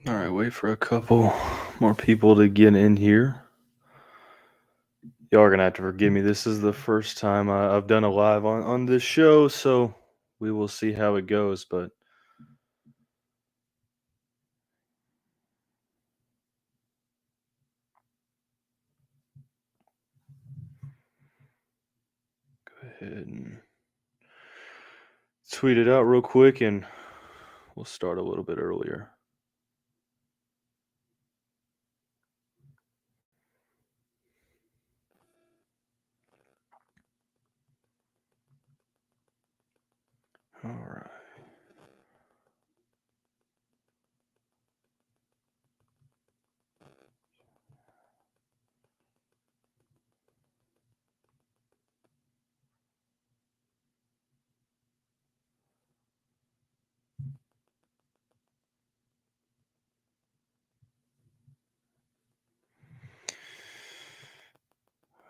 All right, wait for a couple more people to get in here. Y'all are going to have to forgive me. This is the first time I've done a live on this show, so we will see how it goes. But go ahead and tweet it out real quick, and we'll start a little bit earlier. All right.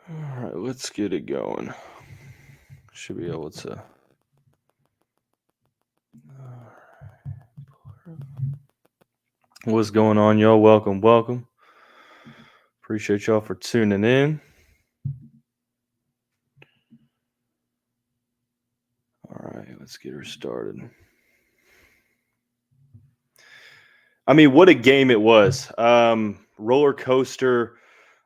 All right, let's get it going. Should be able to. What's going on, y'all? Welcome. Appreciate y'all for tuning in. All right, let's get her started. I mean, what a game it was. Roller coaster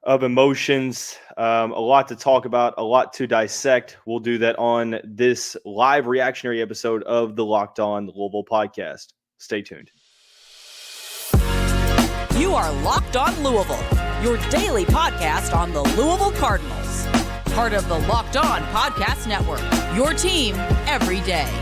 of emotions. A lot to talk about, a lot to dissect. We'll do that on this live reactionary episode of the Locked On Louisville podcast. Stay tuned. You are Locked On Louisville, your daily podcast on the Louisville Cardinals. Part of the Locked On Podcast Network, your team every day.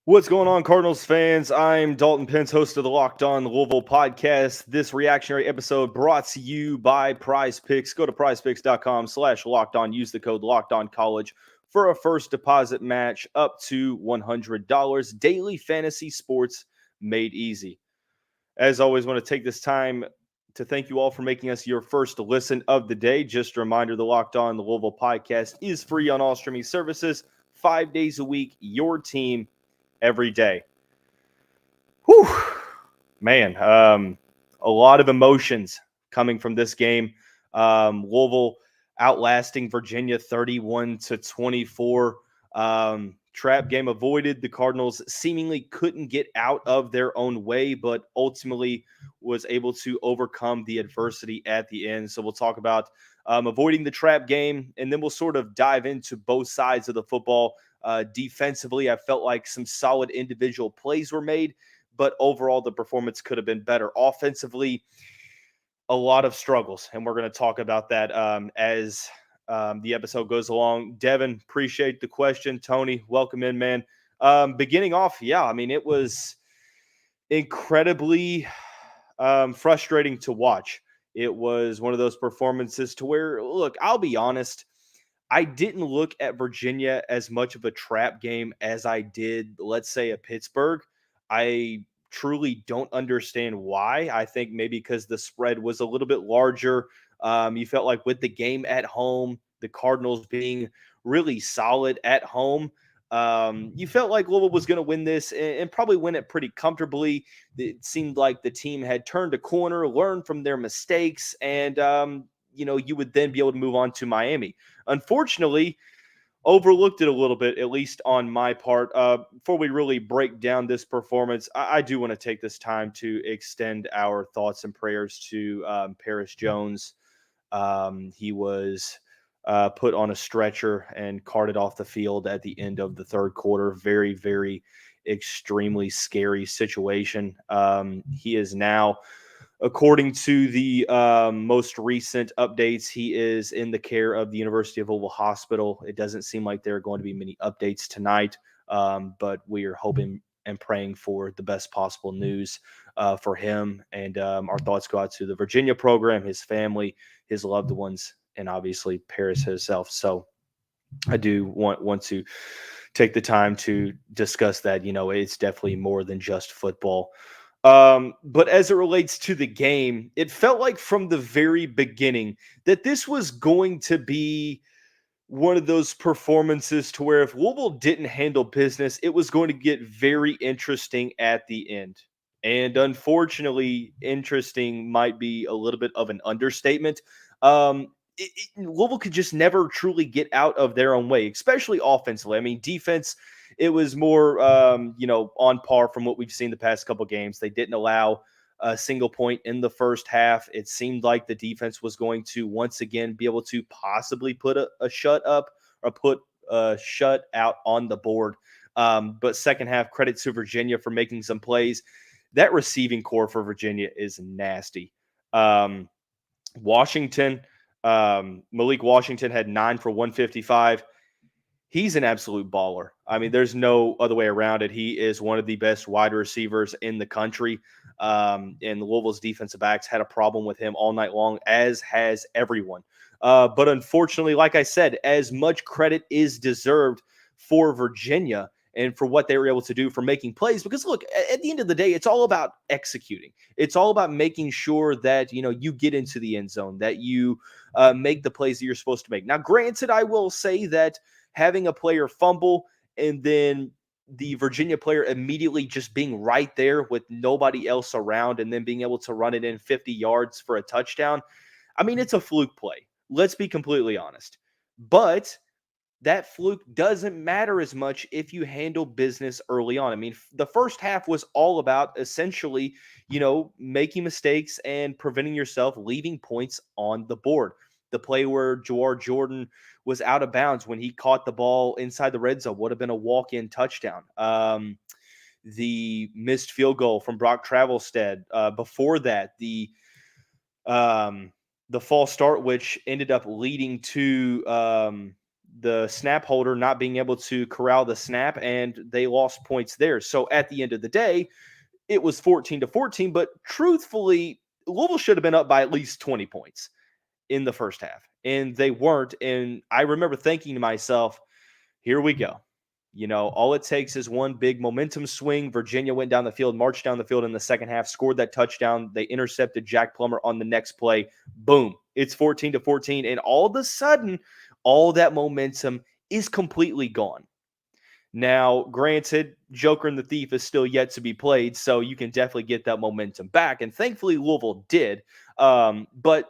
What's going on, Cardinals fans? I'm Dalton Pence, host of the Locked On Louisville podcast. This reactionary episode brought to you by PrizePicks. Go to prizepicks.com/lockedon. Use the code LOCKEDONCollege for a first deposit match up to $100. Daily fantasy sports made easy. As always, want to take this time to thank you all for making us your first listen of the day. Just a reminder, the Locked On Louisville podcast is free on all streaming services, 5 days a week, your team every day. Whew, man, a lot of emotions coming from this game. Louisville outlasting Virginia 31-24. Trap game avoided. The Cardinals seemingly couldn't get out of their own way, but ultimately was able to overcome the adversity at the end. So we'll talk about avoiding the trap game, and then we'll sort of dive into both sides of the football. Defensively, I felt like some solid individual plays were made, but overall the performance could have been better. Offensively, a lot of struggles, and we're going to talk about that as the episode goes along. Devin, appreciate the question. Tony, welcome in, man. Beginning off, yeah, I mean, it was incredibly frustrating to watch. It was one of those performances to where, look, I'll be honest, I didn't look at Virginia as much of a trap game as I did, let's say, a Pittsburgh. I truly don't understand why. I think maybe because the spread was a little bit larger. You felt like with the game at home, the Cardinals being really solid at home, you felt like Louisville was going to win this and probably win it pretty comfortably. It seemed like the team had turned a corner, learned from their mistakes, and you would then be able to move on to Miami. Unfortunately, overlooked it a little bit, at least on my part. Before we really break down this performance, I do want to take this time to extend our thoughts and prayers to Paris Jones. He was put on a stretcher and carted off the field at the end of the third quarter. Very, very extremely scary situation. He is now, according to the most recent updates, he is in the care of the University of Louisville Hospital. It doesn't seem like there are going to be many updates tonight, but we are hoping and praying for the best possible news for him. And our thoughts go out to the Virginia program, his family, his loved ones, and obviously Paris himself. So I do want to take the time to discuss that. It's definitely more than just football. But as it relates to the game, it felt like from the very beginning that this was going to be one of those performances to where if Louisville didn't handle business, it was going to get very interesting at the end. And unfortunately, interesting might be a little bit of an understatement. Louisville could just never truly get out of their own way, especially offensively. I mean, defense, it was more, on par from what we've seen the past couple games. They didn't allow a single point in the first half. It seemed like the defense was going to once again be able to possibly put a shut up or put a shut out on the board. But second half, credit to Virginia for making some plays. That receiving core for Virginia is nasty. Washington, Malik Washington had 9 for 155. He's an absolute baller. I mean, there's no other way around it. He is one of the best wide receivers in the country. And Louisville's defensive backs had a problem with him all night long, as has everyone. But unfortunately, like I said, as much credit is deserved for Virginia and for what they were able to do for making plays. Because look, at the end of the day, it's all about executing. It's all about making sure that, you get into the end zone, that you make the plays that you're supposed to make. Now, granted, I will say that having a player fumble and then the Virginia player immediately just being right there with nobody else around and then being able to run it in 50 yards for a touchdown, I mean, it's a fluke play. Let's be completely honest. But that fluke doesn't matter as much if you handle business early on. I mean, the first half was all about essentially, making mistakes and preventing yourself leaving points on the board. The play where Jawar Jordan was out of bounds when he caught the ball inside the red zone would have been a walk-in touchdown. The missed field goal from Brock Travelstead. Before that, the false start, which ended up leading to the snap holder not being able to corral the snap, and they lost points there. So at the end of the day, it was 14-14, but truthfully, Louisville should have been up by at least 20 points in the first half, and they weren't. And I remember thinking to myself, here we go. All it takes is one big momentum swing. Virginia went down the field, marched down the field in the second half, scored that touchdown. They intercepted Jack Plummer on the next play. Boom. It's 14-14. And all of a sudden, all that momentum is completely gone. Now, granted, Joker and the Thief is still yet to be played, so you can definitely get that momentum back. And thankfully, Louisville did. But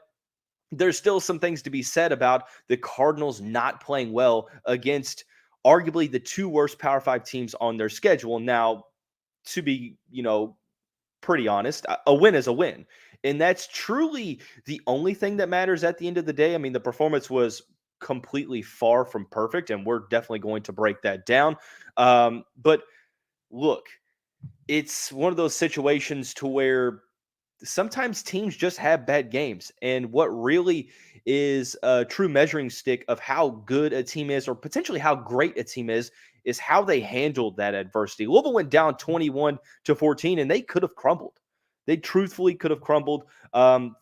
there's still some things to be said about the Cardinals not playing well against arguably the two worst Power 5 teams on their schedule. Now, to be, pretty honest, a win is a win. And that's truly the only thing that matters at the end of the day. I mean, the performance was completely far from perfect, and we're definitely going to break that down. But look, it's one of those situations to where sometimes teams just have bad games. And what really is a true measuring stick of how good a team is, or potentially how great a team is how they handled that adversity. Louisville went down 21-14, and they could have crumbled. They truthfully could have crumbled.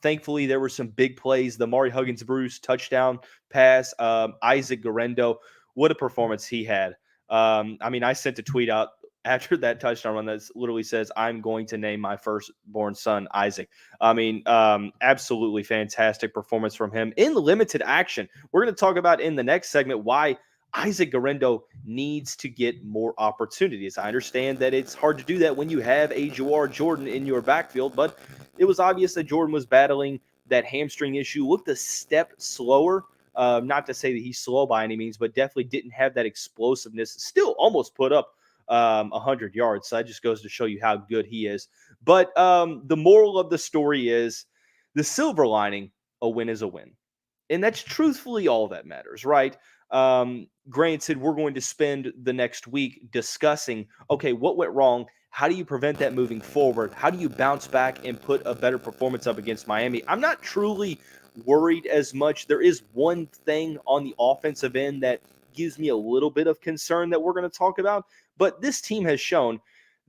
Thankfully, there were some big plays. The Mari Huggins-Bruce touchdown pass, Isaac Guerendo, what a performance he had. I sent a tweet out after that touchdown run that literally says, I'm going to name my firstborn son Isaac. Absolutely fantastic performance from him in limited action. We're going to talk about in the next segment why Isaac Guerendo needs to get more opportunities. I understand that it's hard to do that when you have a Jawar Jordan in your backfield, but it was obvious that Jordan was battling that hamstring issue, looked a step slower. Not to say that he's slow by any means, but definitely didn't have that explosiveness. Still almost put up 100 yards. So that just goes to show you how good he is. But the moral of the story is the silver lining, a win is a win. And that's truthfully all that matters, right? Granted, we're going to spend the next week discussing, okay, what went wrong? How do you prevent that moving forward? How do you bounce back and put a better performance up against Miami? I'm not truly worried as much. There is one thing on the offensive end that gives me a little bit of concern that we're going to talk about. But this team has shown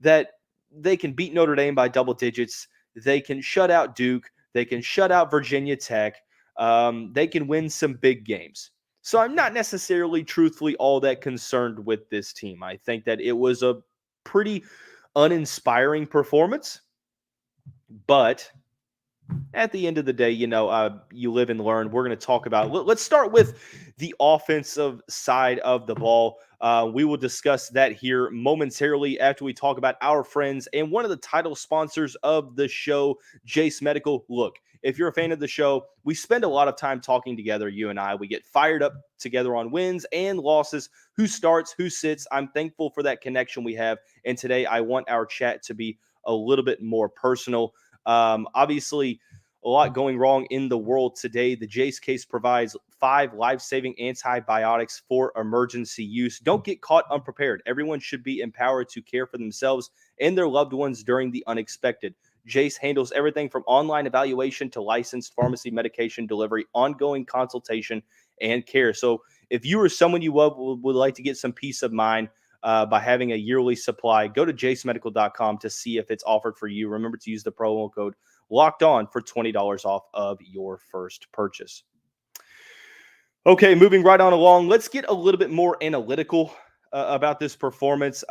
that they can beat Notre Dame by double digits. They can shut out Duke. They can shut out Virginia Tech. They can win some big games. So I'm not necessarily truthfully all that concerned with this team. I think that it was a pretty uninspiring performance, but at the end of the day, you live and learn. We're going to talk about. Let's start with the offensive side of the ball. We will discuss that here momentarily after we talk about our friends and one of the title sponsors of the show, Jase Medical. Look, if you're a fan of the show, we spend a lot of time talking together, you and I. We get fired up together on wins and losses, who starts, who sits. I'm thankful for that connection we have. And today I want our chat to be a little bit more personal. Obviously, a lot going wrong in the world today. The Jase case provides 5 life-saving antibiotics for emergency use. Don't get caught unprepared. Everyone should be empowered to care for themselves and their loved ones during the unexpected. Jase handles everything from online evaluation to licensed pharmacy medication delivery, ongoing consultation, and care. So if you or someone you love would like to get some peace of mind by having a yearly supply, go to jasemedical.com to see if it's offered for you. Remember to use the promo code Locked On for $20 off of your first purchase. Okay, moving right on along. Let's get a little bit more analytical about this performance.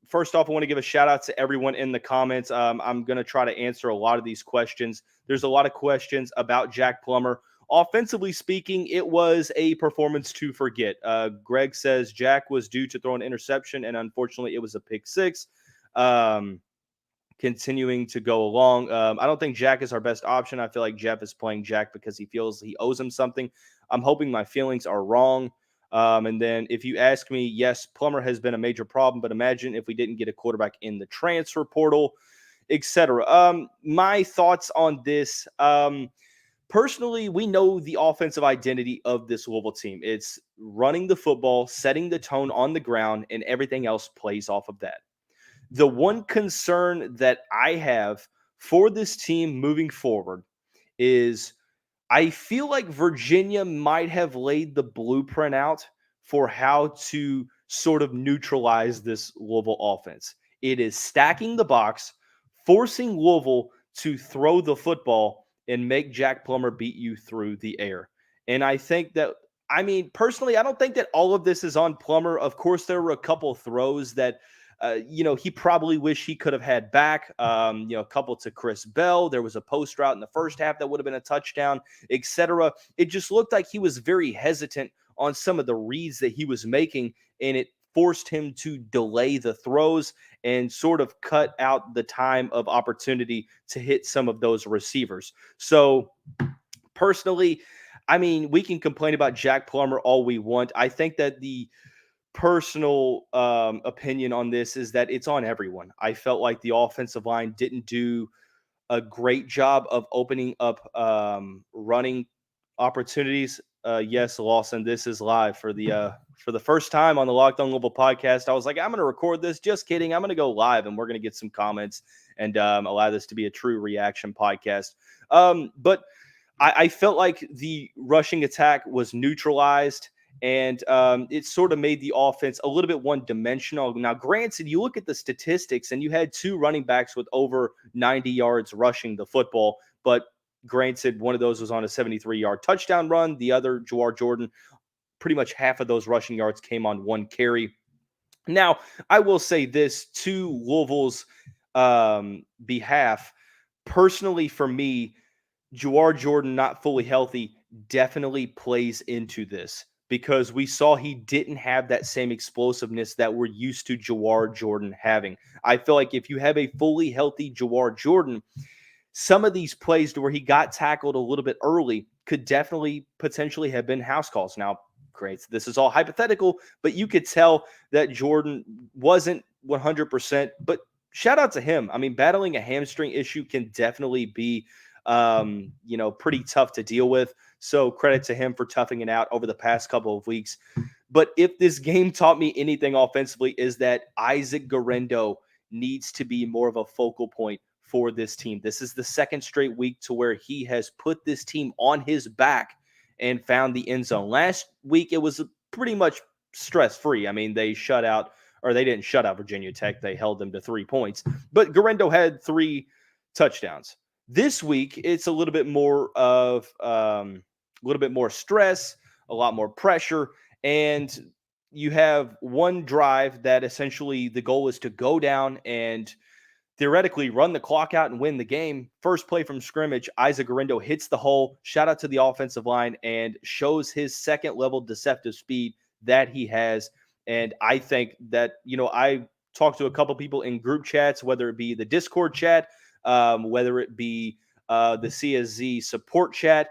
First off, I want to give a shout out to everyone in the comments. I'm going to try to answer a lot of these questions. There's a lot of questions about Jack Plummer. Offensively speaking, it was a performance to forget. Greg says Jack was due to throw an interception, and unfortunately, it was a pick six. Continuing to go along. I don't think Jack is our best option. I feel like Jeff is playing Jack because he feels he owes him something. I'm hoping my feelings are wrong. And then if you ask me, yes, Plummer has been a major problem, but imagine if we didn't get a quarterback in the transfer portal, etc. My thoughts on this. Personally, we know the offensive identity of this Louisville team. It's running the football, setting the tone on the ground, and everything else plays off of that. The one concern that I have for this team moving forward is I feel like Virginia might have laid the blueprint out for how to sort of neutralize this Louisville offense. It is stacking the box, forcing Louisville to throw the football and make Jack Plummer beat you through the air. And I think that, personally, I don't think that all of this is on Plummer. Of course, there were a couple throws that he probably wish he could have had back, a couple to Chris Bell. There was a post route in the first half that would have been a touchdown, etc. It just looked like he was very hesitant on some of the reads that he was making, and it forced him to delay the throws and sort of cut out the time of opportunity to hit some of those receivers. So personally, we can complain about Jack Plummer all we want. I think that the personal opinion on this is that it's on everyone. I felt like the offensive line didn't do a great job of opening up running opportunities. Yes, Lawson, this is live for the first time on the Locked On Louisville podcast. I was like, I'm going to record this. Just kidding. I'm going to go live, and we're going to get some comments and allow this to be a true reaction podcast. But I felt like the rushing attack was neutralized, and it sort of made the offense a little bit one-dimensional. Now, granted, you look at the statistics, and you had 2 running backs with over 90 yards rushing the football, but granted, one of those was on a 73-yard touchdown run. The other, Jawar Jordan, pretty much half of those rushing yards came on 1 carry. Now, I will say this to Louisville's behalf. Personally, for me, Jawar Jordan not fully healthy definitely plays into this, because we saw he didn't have that same explosiveness that we're used to Jawar Jordan having. I feel like if you have a fully healthy Jawar Jordan, some of these plays to where he got tackled a little bit early could definitely potentially have been house calls. Now, great, this is all hypothetical, but you could tell that Jordan wasn't 100%, but shout out to him. Battling a hamstring issue can definitely be pretty tough to deal with. So credit to him for toughing it out over the past couple of weeks. But if this game taught me anything offensively, is that Isaac Guerendo needs to be more of a focal point for this team. This is the second straight week to where he has put this team on his back and found the end zone. Last week, it was pretty much stress-free. They didn't shut out Virginia Tech. They held them to 3 points. But Guerendo had 3 touchdowns. This week, it's a little bit more of stress, a lot more pressure, and you have one drive that essentially the goal is to go down and theoretically run the clock out and win the game. First play from scrimmage, Isaac Guerendo hits the hole. Shout out to the offensive line and shows his second level deceptive speed that he has. And I think that, I talked to a couple people in group chats, whether it be the Discord chat, whether it be the CSZ support chat.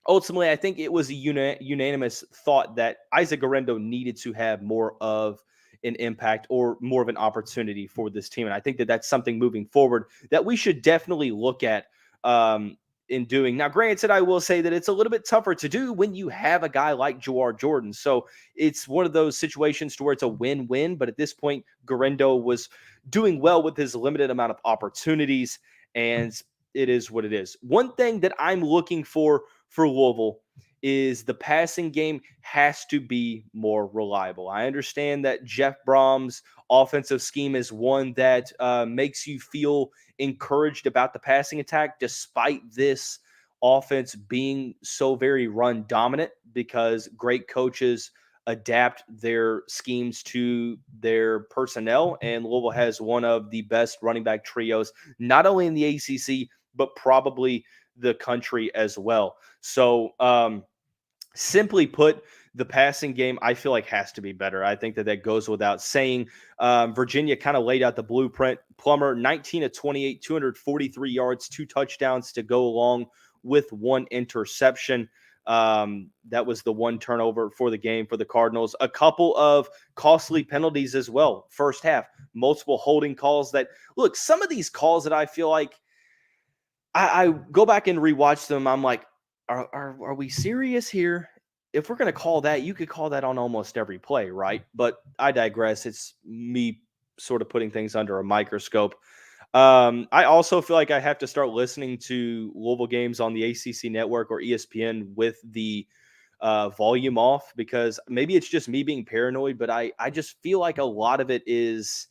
Ultimately, I think it was a unanimous thought that Isaac Guerendo needed to have more of an impact or more of an opportunity for this team. And I think that that's something moving forward that we should definitely look at in doing. Now, granted, I will say that it's a little bit tougher to do when you have a guy like Jawar Jordan. So it's one of those situations to where it's a win-win. But at this point, Guerendo was doing well with his limited amount of opportunities, and it is what it is. One thing that I'm looking for Louisville is the passing game has to be more reliable. I understand that Jeff Brohm's offensive scheme is one that makes you feel encouraged about the passing attack, despite this offense being so very run dominant, because great coaches adapt their schemes to their personnel. And Louisville has one of the best running back trios, not only in the ACC, but probably the country as well. So, simply put, the passing game, I feel like, has to be better. I think that goes without saying. Virginia kind of laid out the blueprint. Plummer, 19 of 28, 243 yards, 2 touchdowns to go along with 1 interception. That was the 1 turnover for the game for the Cardinals. A couple of costly penalties as well. First half, multiple holding calls that, look, some of these calls that I feel like I go back and rewatch them. I'm like, are we serious here? If we're going to call that, you could call that on almost every play, right? But I digress. It's me sort of putting things under a microscope. I also feel like I have to start listening to Louisville games on the ACC network or ESPN with the volume off, because maybe it's just me being paranoid, but I just feel like a lot of it is,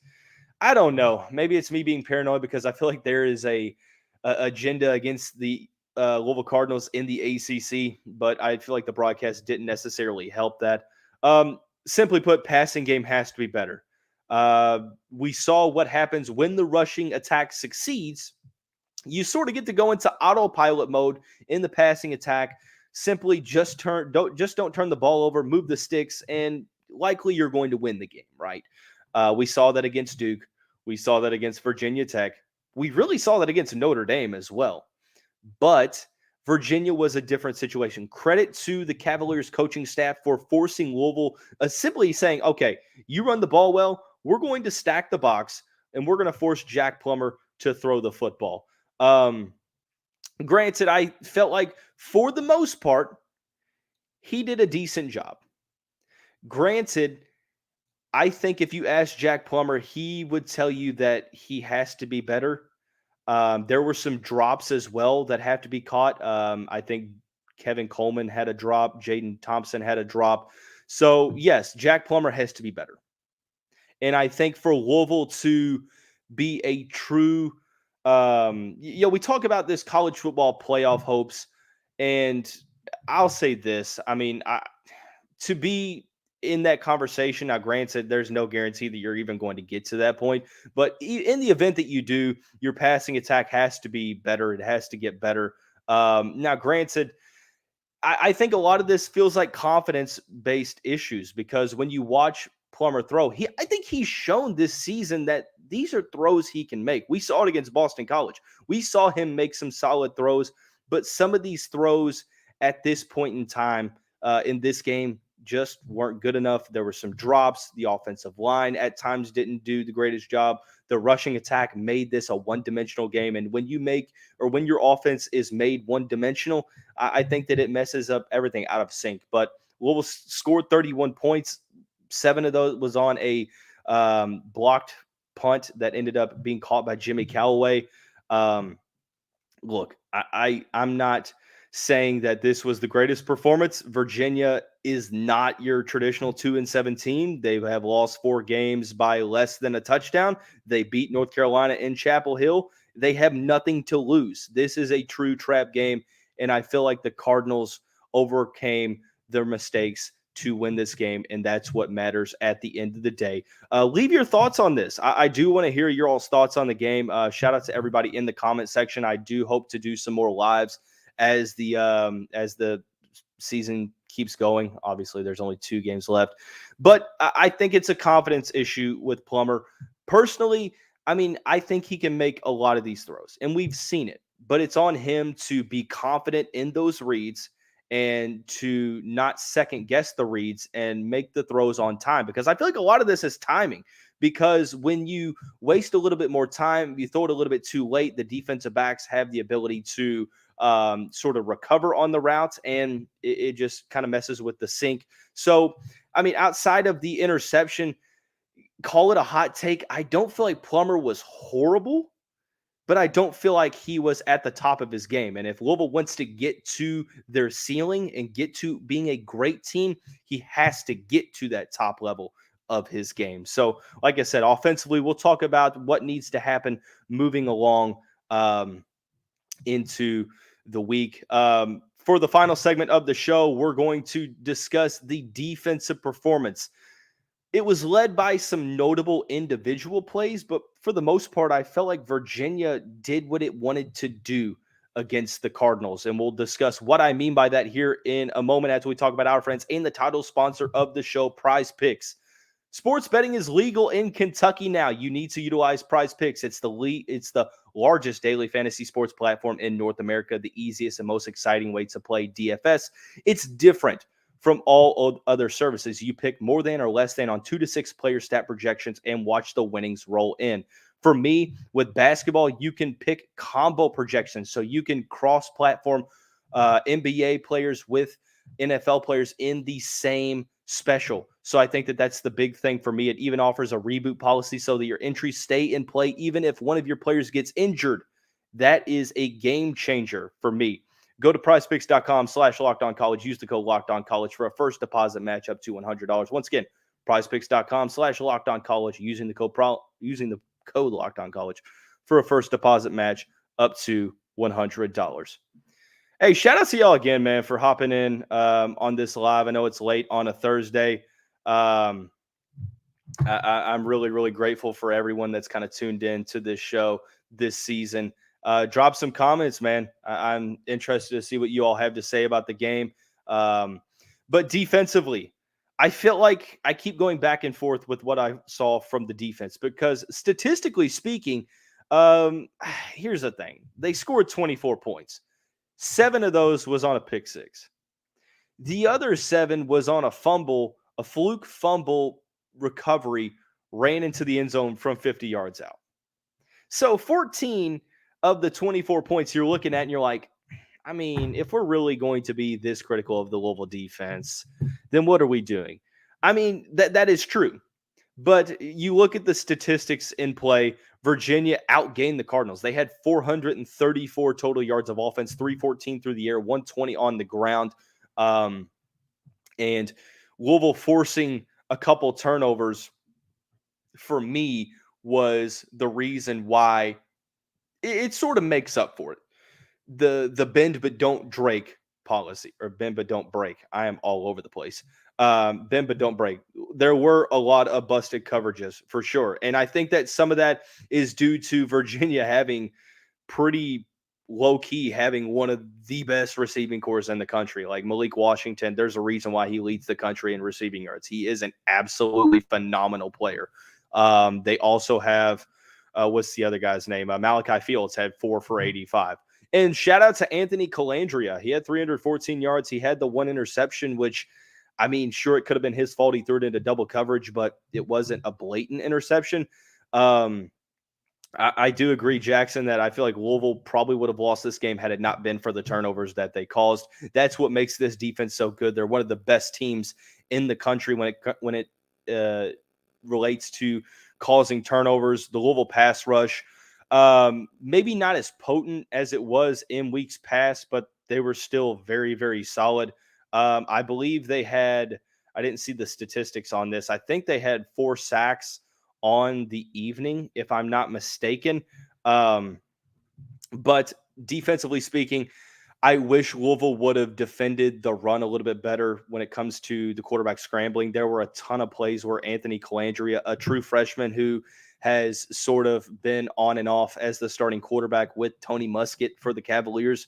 I don't know. Maybe it's me being paranoid because I feel like there is a agenda against the Louisville Cardinals in the ACC, but I feel like the broadcast didn't necessarily help that. Simply put, passing game has to be better. We saw what happens when the rushing attack succeeds. You sort of get to go into autopilot mode in the passing attack. Simply don't turn the ball over, move the sticks, and likely you're going to win the game, right? We saw that against Duke. We saw that against Virginia Tech. We really saw that against Notre Dame as well. But Virginia was a different situation. Credit to the Cavaliers coaching staff for forcing Louisville, simply saying, okay, you run the ball well, we're going to stack the box, and we're going to force Jack Plummer to throw the football. Granted, I felt like for the most part, he did a decent job. Granted, I think if you ask Jack Plummer, he would tell you that he has to be better. There were some drops as well that have to be caught. I think Kevin Coleman had a drop. Jaden Thompson had a drop. So, yes, Jack Plummer has to be better. And I think for Louisville to be a true we talk about this college football playoff hopes, and I'll say this. I mean, to be in that conversation, now granted, there's no guarantee that you're even going to get to that point, but in the event that you do, your passing attack has to be better. It has to get better. Now granted, I think a lot of this feels like confidence-based issues, because when you watch Plummer throw, I think he's shown this season that these are throws he can make. We saw it against Boston College. We saw him make some solid throws, but some of these throws at this point in time in this game just weren't good enough. There were some drops. The offensive line at times didn't do the greatest job. The rushing attack made this a one-dimensional game. And when when your offense is made one-dimensional, I think that it messes up everything out of sync. But Louisville scored 31 points. 7 of those was on a blocked punt that ended up being caught by Jimmy Callaway. Look, I'm not saying that this was the greatest performance. Virginia is not your traditional 2-17. They have lost 4 games by less than a touchdown. They beat North Carolina in Chapel Hill. They have nothing to lose. This is a true trap game, and I feel like the Cardinals overcame their mistakes to win this game, and that's what matters at the end of the day. Leave your thoughts on this. I do want to hear your all's thoughts on the game. Shout out to everybody in the comment section. I do hope to do some more lives as the season keeps going. Obviously, there's only 2 games left, but I think it's a confidence issue with Plummer. Personally, I mean, I think he can make a lot of these throws, and we've seen it, but it's on him to be confident in those reads and to not second guess the reads and make the throws on time, because I feel like a lot of this is timing, because when you waste a little bit more time, you throw it a little bit too late, the defensive backs have the ability to sort of recover on the routes, and it just kind of messes with the sync. So, I mean, outside of the interception, call it a hot take, I don't feel like Plummer was horrible, but I don't feel like he was at the top of his game. And if Louisville wants to get to their ceiling and get to being a great team, he has to get to that top level of his game. So, like I said, offensively, we'll talk about what needs to happen moving along into the week. For the final segment of the show, we're going to discuss the defensive performance. It was led by some notable individual plays, but for the most part, I felt like Virginia did what it wanted to do against the Cardinals. And we'll discuss what I mean by that here in a moment as we talk about our friends and the title sponsor of the show, PrizePicks. Sports betting is legal in Kentucky now. You need to utilize PrizePicks. It's the largest daily fantasy sports platform in North America, the easiest and most exciting way to play DFS. It's different from all other services. You pick more than or less than on 2 to 6 player stat projections and watch the winnings roll in. For me, with basketball, you can pick combo projections. So you can cross-platform NBA players with NFL players in the same special. So I think that that's the big thing for me. It even offers a reboot policy so that your entries stay in play even if one of your players gets injured. That is a game changer for me. Go to prizepicks.com/lockedoncollege. Use the code LockedOnCollege for a first deposit match up to $100. Once again, prizepicks.com/lockedoncollege using the code LockedOnCollege for a first deposit match up to $100. Hey, shout out to y'all again, man, for hopping in on this live. I know it's late on a Thursday. I'm really, really grateful for everyone that's kind of tuned in to this show this season. Drop some comments, man. I'm interested to see what you all have to say about the game. But defensively, I feel like I keep going back and forth with what I saw from the defense, because statistically speaking, here's the thing. They scored 24 points. 7 of those was on a pick six. The other 7 was on a fluke fumble recovery, ran into the end zone from 50 yards out. So 14 of the 24 points you're looking at, and you're like, I mean, if we're really going to be this critical of the Louisville defense, then what are we doing? I mean, that is true. But you look at the statistics in play, Virginia outgained the Cardinals. They had 434 total yards of offense, 314 through the air, 120 on the ground. And Louisville forcing a couple turnovers, for me, was the reason why it sort of makes up for it. The bend but don't break policy, or bend but don't break. I am all over the place. Bend but don't break. There were a lot of busted coverages for sure. And I think that some of that is due to Virginia having pretty low-key having one of the best receiving corps in the country. Like Malik Washington, there's a reason why he leads the country in receiving yards. He is an absolutely phenomenal player. They also have, what's the other guy's name? Malachi Fields had 4 for 85. And shout out to Anthony Calandria. He had 314 yards. He had the 1 interception, which, I mean, sure, it could have been his fault. He threw it into double coverage, but it wasn't a blatant interception. I do agree, Jackson, that I feel like Louisville probably would have lost this game had it not been for the turnovers that they caused. That's what makes this defense so good. They're one of the best teams in the country when it relates to causing turnovers. The Louisville pass rush, maybe not as potent as it was in weeks past, but they were still very, very solid. I believe they had, I didn't see the statistics on this. I think they had 4 sacks on the evening, if I'm not mistaken. But defensively speaking, I wish Louisville would have defended the run a little bit better when it comes to the quarterback scrambling. There were a ton of plays where Anthony Calandria, a true freshman who has sort of been on and off as the starting quarterback with Tony Muskett for the Cavaliers,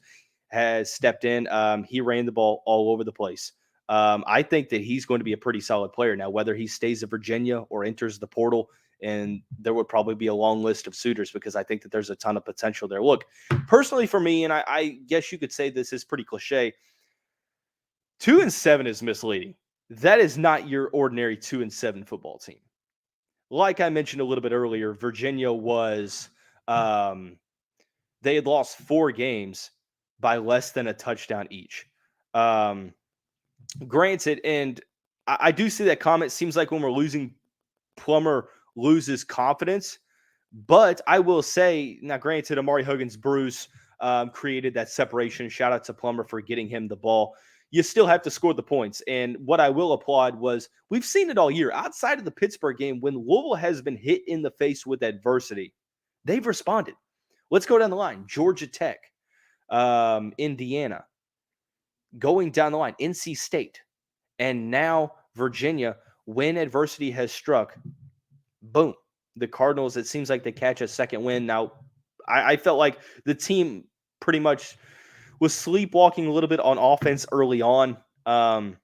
has stepped in. He ran the ball all over the place. I think that he's going to be a pretty solid player. Now, whether he stays at Virginia or enters the portal, and there would probably be a long list of suitors because I think that there's a ton of potential there. Look, personally for me, and I guess you could say this is pretty cliche, 2-7 is misleading. That is not your ordinary 2-7 football team. Like I mentioned a little bit earlier, Virginia was they had lost 4 games by less than a touchdown each. Granted, and I do see that comment. Seems like when we're losing, Plummer loses confidence. But I will say, now granted, Amari Huggins-Bruce created that separation. Shout out to Plummer for getting him the ball. You still have to score the points. And what I will applaud was we've seen it all year. Outside of the Pittsburgh game, when Louisville has been hit in the face with adversity, they've responded. Let's go down the line. Georgia Tech, Indiana, going down the line, NC State, and now Virginia. When adversity has struck, boom, the Cardinals, it seems like they catch a second win. Now, I felt like the team pretty much was sleepwalking a little bit on offense early on. And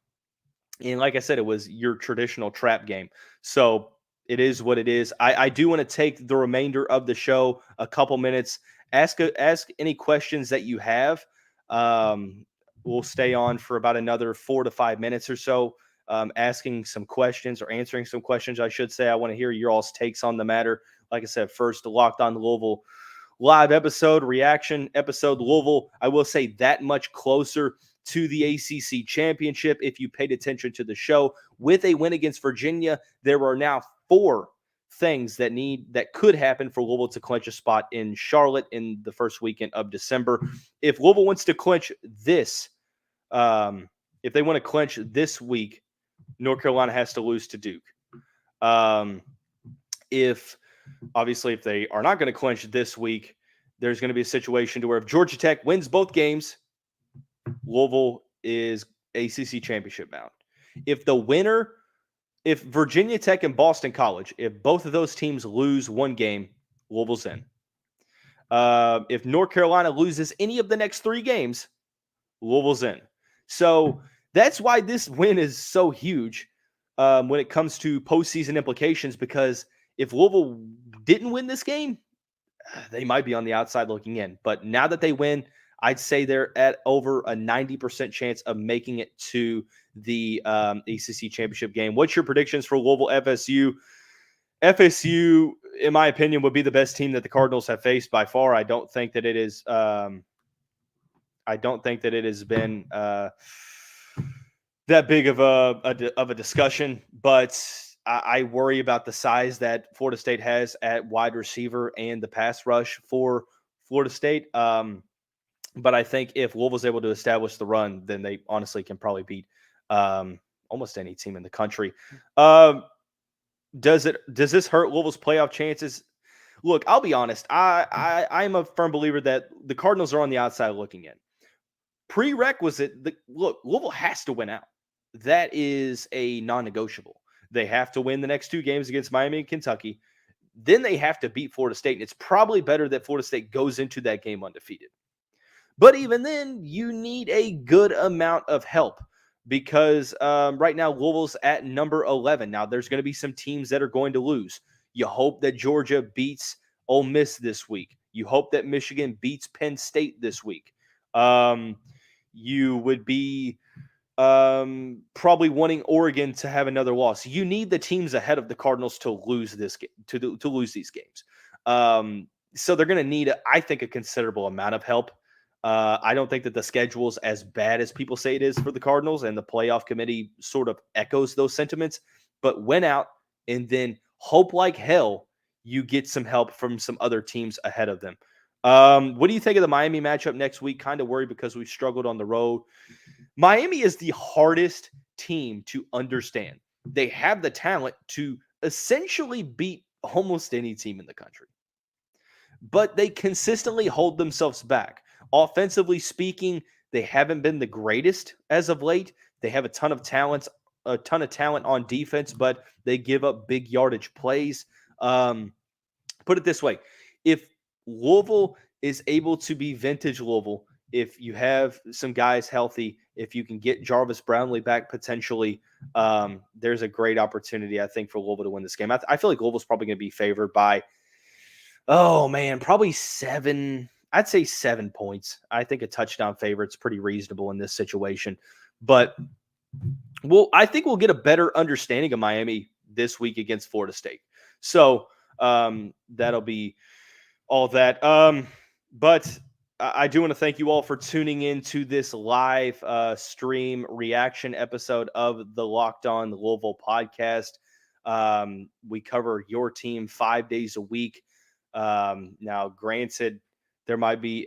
like I said, it was your traditional trap game. So it is what it is. I do want to take the remainder of the show, a couple minutes, ask any questions that you have. We'll stay on for about another 4 to 5 minutes or so. Asking some questions or answering some questions, I should say. I want to hear your all's takes on the matter. Like I said, first, the Locked On Louisville live episode, reaction episode. Louisville, I will say, that much closer to the ACC championship if you paid attention to the show. With a win against Virginia, there are now 4 things that could happen for Louisville to clinch a spot in Charlotte in the first weekend of December. If Louisville wants to clinch this, if they want to clinch this week, North Carolina has to lose to Duke. If they are not going to clinch this week, there's going to be a situation to where if Georgia Tech wins both games, Louisville is ACC championship bound. If Virginia Tech and Boston College, if both of those teams lose one game, Louisville's in. If North Carolina loses any of the next 3 games, Louisville's in. So that's why this win is so huge when it comes to postseason implications, because if Louisville didn't win this game, they might be on the outside looking in. But now that they win, I'd say they're at over a 90% chance of making it to the ACC championship game. What's your predictions for Louisville FSU? FSU, in my opinion, would be the best team that the Cardinals have faced by far. I don't think that it is. I don't think that it has been that big of a discussion, but I worry about the size that Florida State has at wide receiver and the pass rush for Florida State. But I think if Louisville's able to establish the run, then they honestly can probably beat almost any team in the country. Does this hurt Louisville's playoff chances? Look, I'll be honest. I'm a firm believer that the Cardinals are on the outside looking in. Prerequisite, Louisville has to win out. That is a non-negotiable. They have to win the next 2 games against Miami and Kentucky. Then they have to beat Florida State, and it's probably better that Florida State goes into that game undefeated. But even then, you need a good amount of help because right now Louisville's at number 11. Now, there's going to be some teams that are going to lose. You hope that Georgia beats Ole Miss this week. You hope that Michigan beats Penn State this week. You would be probably wanting Oregon to have another loss. You need the teams ahead of the Cardinals to lose this to lose these games. So they're going to need, I think, a considerable amount of help. I don't think that the schedule is as bad as people say it is for the Cardinals, and the playoff committee sort of echoes those sentiments. But win out and then hope like hell you get some help from some other teams ahead of them. What do you think of the Miami matchup next week? Kind of worried because we've struggled on the road. Miami is the hardest team to understand. They have the talent to essentially beat almost any team in the country, but they consistently hold themselves back. Offensively speaking, They haven't been the greatest as of late. They have a ton of talent on defense, but they give up big yardage plays. Put it this way. If Louisville is able to be vintage Louisville, if you have some guys healthy, if you can get Jarvis Brownlee back potentially, there's a great opportunity, I think, for Louisville to win this game. I feel like Louisville's probably going to be favored by, probably 7. I'd say 7 points. I think a touchdown favorite's pretty reasonable in this situation. But I think we'll get a better understanding of Miami this week against Florida State. So that'll be all that. But I do want to thank you all for tuning in to this live stream reaction episode of the Locked On Louisville podcast. We cover your team 5 days a week. Now, granted, there might be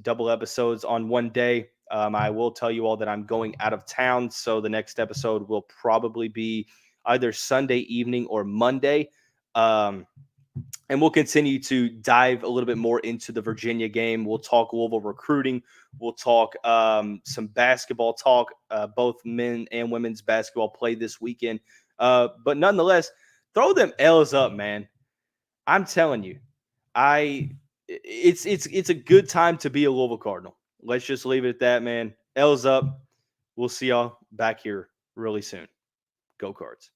double episodes on one day. I will tell you all that I'm going out of town, so the next episode will probably be either Sunday evening or Monday. And we'll continue to dive a little bit more into the Virginia game. We'll talk Louisville recruiting. We'll talk some basketball talk. Both men and women's basketball play this weekend. But nonetheless, throw them L's up, man. I'm telling you, it's a good time to be a Louisville Cardinal. Let's just leave it at that, man. L's up. We'll see y'all back here really soon. Go Cards.